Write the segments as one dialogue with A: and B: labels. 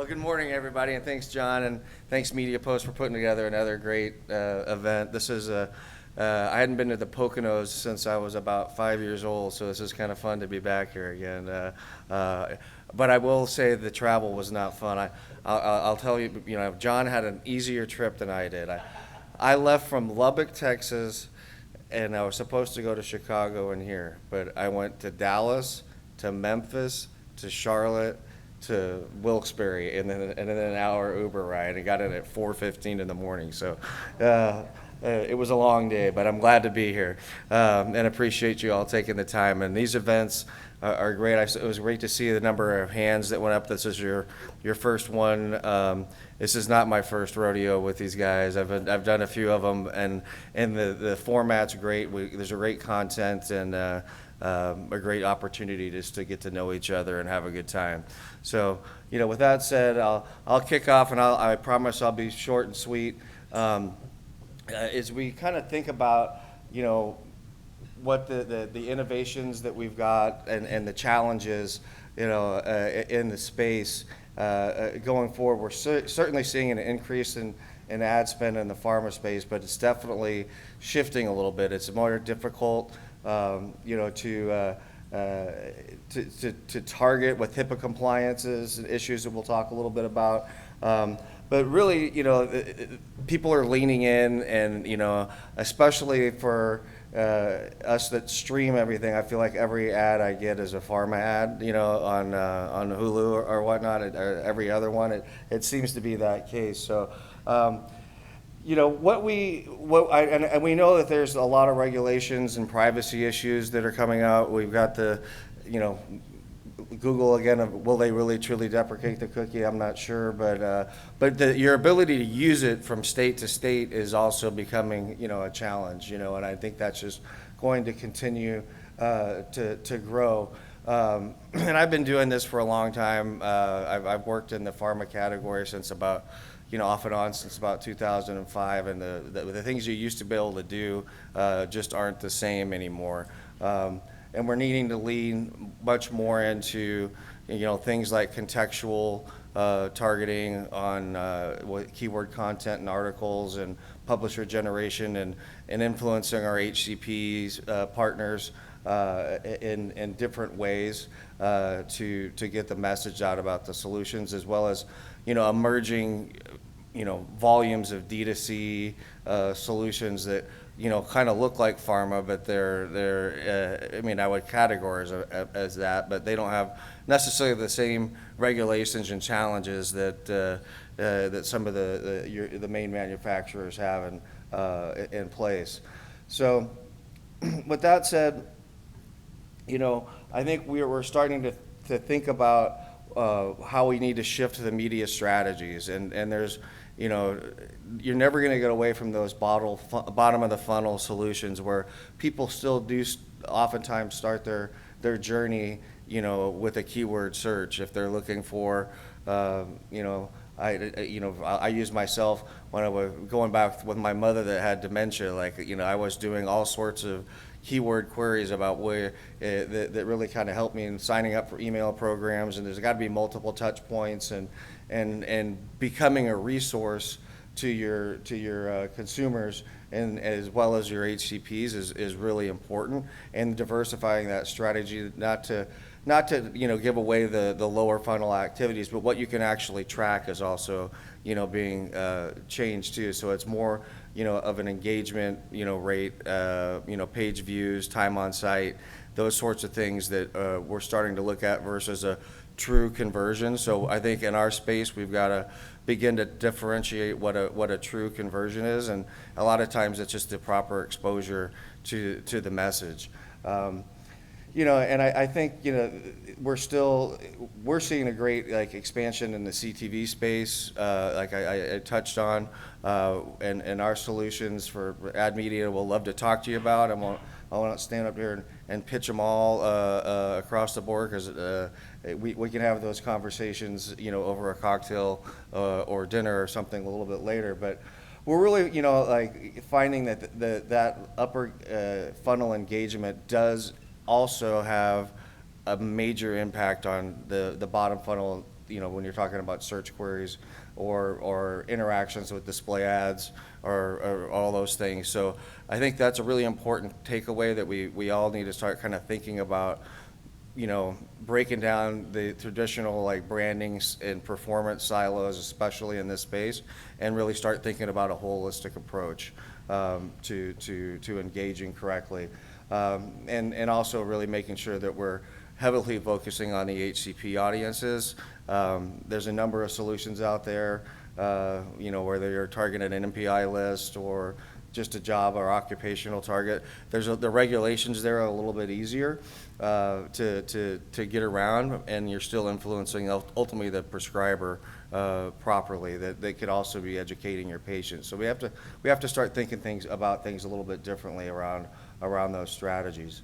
A: Well, good morning, everybody, and thanks, John, and thanks, Media Post, for putting together another great event. This is I hadn't been to the Poconos since I was about 5 years old, so this is kind of fun to be back here again. But I will say the travel was not fun. I'll tell you, John had an easier trip than I did. I left from Lubbock, Texas, and I was supposed to go to Chicago and here, but I went to Dallas, to Memphis, to Charlotte, to Wilkes-Barre, and then an hour Uber ride, and got in at 4:15 in the morning. So it was a long day, but I'm glad to be here, and appreciate you all taking the time. And these events are great. It was great to see the number of hands that went up. This is your first one. This is not my first rodeo with these guys. I've done a few of them, and the format's great. There's a great content and a great opportunity just to get to know each other and have a good time. So, with that said, I'll kick off, and I promise I'll be short and sweet. As we kind of think about, what the innovations that we've got and the challenges, in the space going forward, we're certainly seeing an increase in ad spend in the pharma space, but it's definitely shifting a little bit. It's more difficult, to target with HIPAA compliances and issues that we'll talk a little bit about. But really, people are leaning in, and especially for us that stream everything, I feel like every ad I get is a pharma ad, on Hulu or whatnot, or every other one. It seems to be that case. So. And we know that there's a lot of regulations and privacy issues that are coming out. We've got Google again. Will they really truly deprecate the cookie? I'm not sure, but your ability to use it from state to state is also becoming a challenge. And I think that's just going to continue to grow. And I've been doing this for a long time. I've worked in the pharma category since about. Off and on since about 2005, and the things you used to be able to do just aren't the same anymore. And we're needing to lean much more into, things like contextual targeting on keyword content and articles and publisher generation, and influencing our HCPs partners in different ways to get the message out about the solutions, as well as emerging volumes of D2C solutions that kind of look like pharma, but they're I would categorize as that, but they don't have necessarily the same regulations and challenges that some of the main manufacturers have in place. So with that said, I think we're starting to think about how we need to shift the media strategies, and there's you're never going to get away from those bottom of the funnel solutions where people still do oftentimes start their journey with a keyword search if they're looking for I use myself when I was going back with my mother that had dementia. I was doing all sorts of keyword queries about where that really kind of helped me in signing up for email programs, and there's got to be multiple touch points, and becoming a resource to your consumers and as well as your HCPs is really important, and diversifying that strategy not to give away the lower funnel activities, but what you can actually track is also being changed too. So it's more of an engagement rate, page views, time on site, those sorts of things that we're starting to look at versus a true conversion. So I think in our space we've got to begin to differentiate what a true conversion is, and a lot of times it's just the proper exposure to the message. And I think we're seeing a great expansion in the CTV space, like I touched on, and our solutions for Admedia we'll love to talk to you about. I won't stand up here and pitch them all across the board, because we can have those conversations over a cocktail or dinner or something a little bit later. But we're really finding that upper funnel engagement does also have a major impact on the bottom funnel when you're talking about search queries or interactions with display ads or all those things. So I think that's a really important takeaway that we all need to start kind of thinking about, breaking down the traditional like brandings and performance silos, especially in this space, and really start thinking about a holistic approach to engaging correctly. And also really making sure that we're heavily focusing on the HCP audiences. There's a number of solutions out there, whether you're targeting an MPI list or just a job or occupational target. The regulations there are a little bit easier to get around, and you're still influencing ultimately the prescriber properly. That they could also be educating your patients. So we have to start thinking about things a little bit differently around those strategies.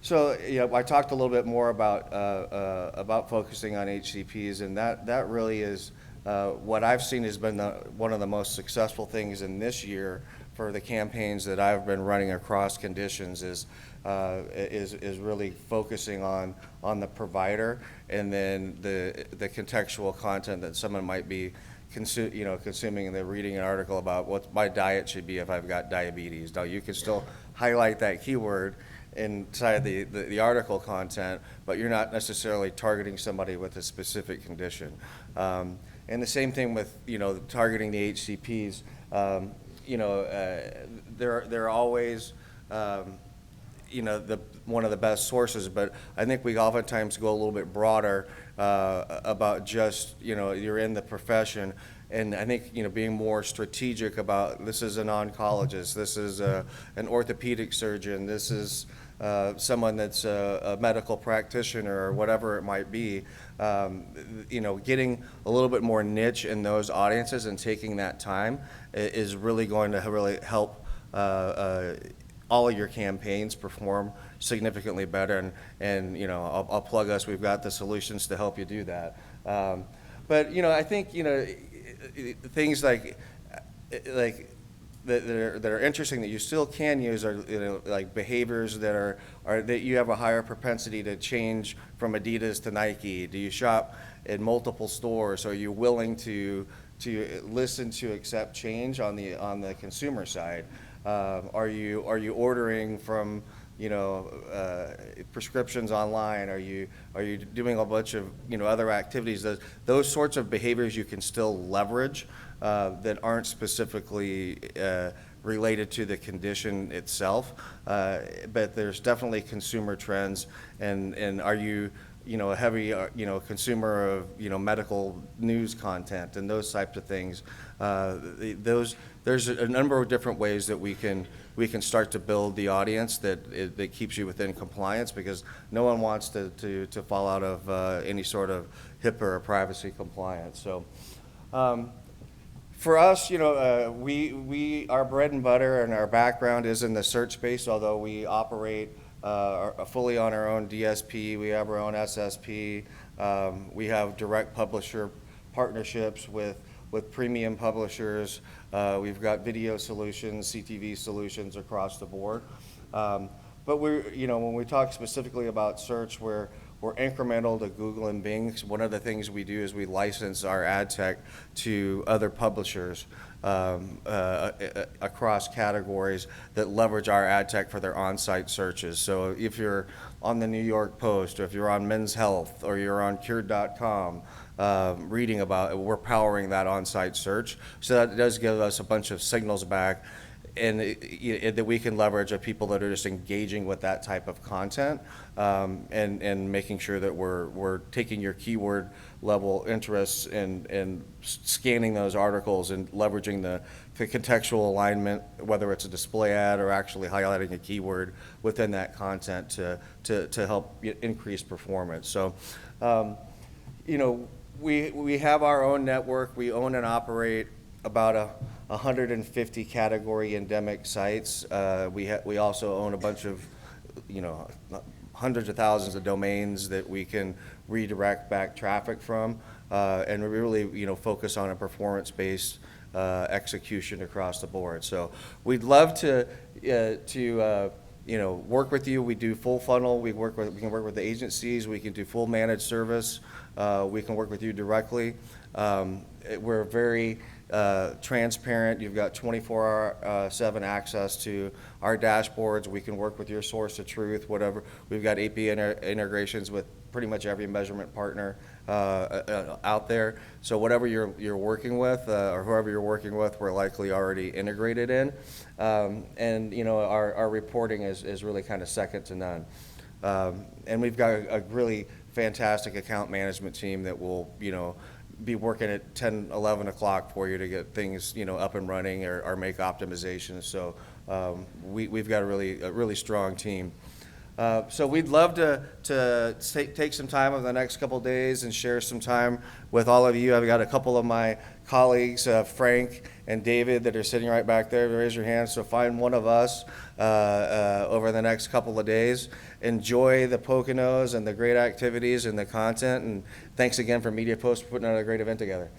A: So I talked a little bit more about focusing on HCPs, and that really is what I've seen has been one of the most successful things in this year for the campaigns that I've been running across conditions is really focusing on the provider, and then the contextual content that someone might be consuming, and they're reading an article about what my diet should be if I've got diabetes. Now you can still highlight that keyword inside the article content, but you're not necessarily targeting somebody with a specific condition. And the same thing with targeting the HCPs. They're always one of the best sources, but I think we oftentimes go a little bit broader about just you're in the profession. And I think being more strategic about, this is an oncologist, this is an orthopedic surgeon, this is someone that's a medical practitioner or whatever it might be, getting a little bit more niche in those audiences and taking that time is really going to really help all of your campaigns perform significantly better. And I'll plug us. We've got the solutions to help you do that. But I think things like that are interesting that you still can use are like behaviors that are that you have a higher propensity to change from Adidas to Nike. Do you shop in multiple stores? Are you willing to listen to accept change on the consumer side? Are you ordering from prescriptions online? Are you doing a bunch of other activities? Those sorts of behaviors you can still leverage that aren't specifically related to the condition itself, but there's definitely consumer trends. And are you a heavy consumer of medical news content and those types of things? There's a number of different ways that we can start to build the audience that keeps you within compliance, because no one wants to fall out of any sort of HIPAA or privacy compliance. So for us, our bread and butter and our background is in the search space. Although we operate fully on our own DSP, we have our own SSP, we have direct publisher partnerships with premium publishers. We've got video solutions, CTV solutions across the board. But when we talk specifically about search, we're incremental to Google and Bing. One of the things we do is we license our ad tech to other publishers across categories that leverage our ad tech for their on-site searches. So if you're on the New York Post, or if you're on Men's Health, or you're on Cured.com, reading about it, we're powering that on-site search. So that does give us a bunch of signals back, and that we can leverage of people that are just engaging with that type of content, and making sure that we're taking your keyword level interests and scanning those articles and leveraging the contextual alignment, whether it's a display ad or actually highlighting a keyword within that content to help increase performance. So, we have our own network. We own and operate about 150 category endemic sites. We also own a bunch of, hundreds of thousands of domains that we can redirect back traffic from, and we really, focus on a performance-based execution across the board. So we'd love to work with you. We do full funnel. We can work with the agencies. We can do full managed service. We can work with you directly. We're very transparent. You've got 24/7 access to our dashboards. We can work with your source of truth, whatever. We've got API integrations with pretty much every measurement partner out there. So whatever you're working with, or whoever you're working with, we're likely already integrated in. And our reporting is really kind of second to none. And we've got a really fantastic account management team that will be working at 10, 11 o'clock for you to get things up and running or make optimizations. So we've got a really strong team. So we'd love to take some time over the next couple of days and share some time with all of you. I've got a couple of my colleagues, Frank and David, that are sitting right back there. Raise your hands. So find one of us over the next couple of days. Enjoy the Poconos and the great activities and the content. And thanks again for Media Post for putting on a great event together.